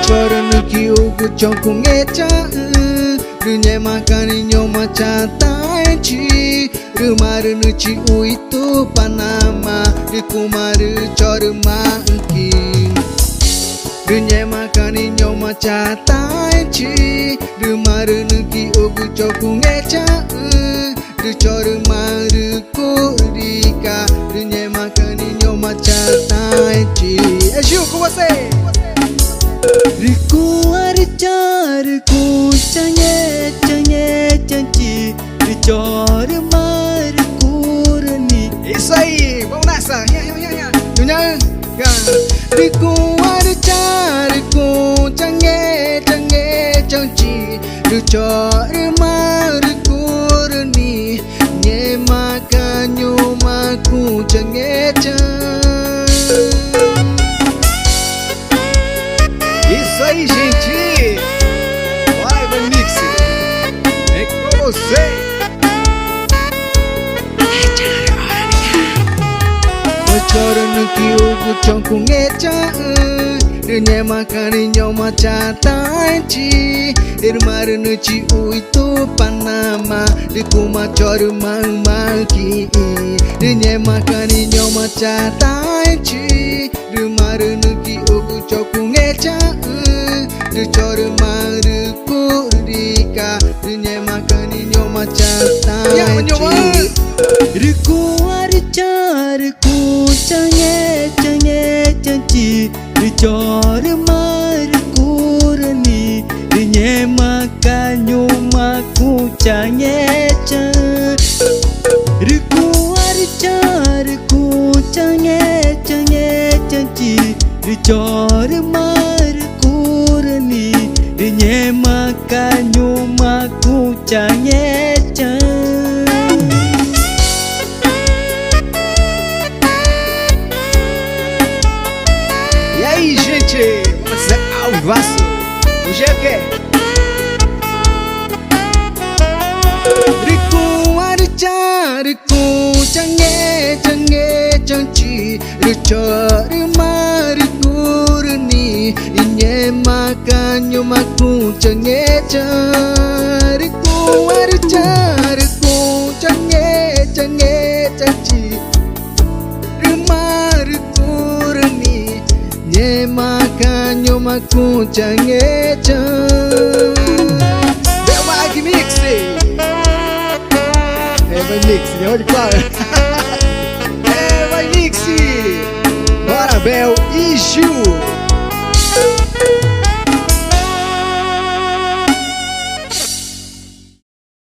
Chorando que o guchão com echa Runye makani nyoma chata enchi Rumaru nuchi uitu panama Rikumaru choru maanki Runye makani nyoma chata enchi Rumaru nuki o guchão com echa Ruchoru maru kurika Runye makani nyoma chata enchi É Gil com você! Riku archar ku chanye chanye chanchi Richor mar kurani. Isso aí, vamos nessa! Nhunha! Riku archar ku chanye chanye chanchi Richor mar kurani Nye makanyo maku chanye chan. Isso aí, gente! Vai, Mix! É com você! Chorando que o guchão com echa Runye makani nyoma chata enchi Irmaru nuchi uitu panama Rikuma choru maki Runye makani nyoma chata enchi Rumaru nuki o guchão com echa Ruchoru maru kurika Runye makani nyoma chata enchi Riku archar ku chanye chanye chanchi Richor mar kurani Rinye makanyo maku chanye chan Riku archar ku chanye chanye chanchi Richor mar kurani Rinye makanyo maku chanye chan. E aí, gente, vamos fazer ao vivaço. Hoje é o quê? Riku archar ku chanye chanye chanchi Richor mar kurani Inye makanyo maku chanye chan Riku archar ku chanye chanye chanchi Rumar kurani Nye makanyo maku chanye chan. Bel Mag Mix! Vai Mix, né? Olha claro. Vai Mix! Bora, Bel!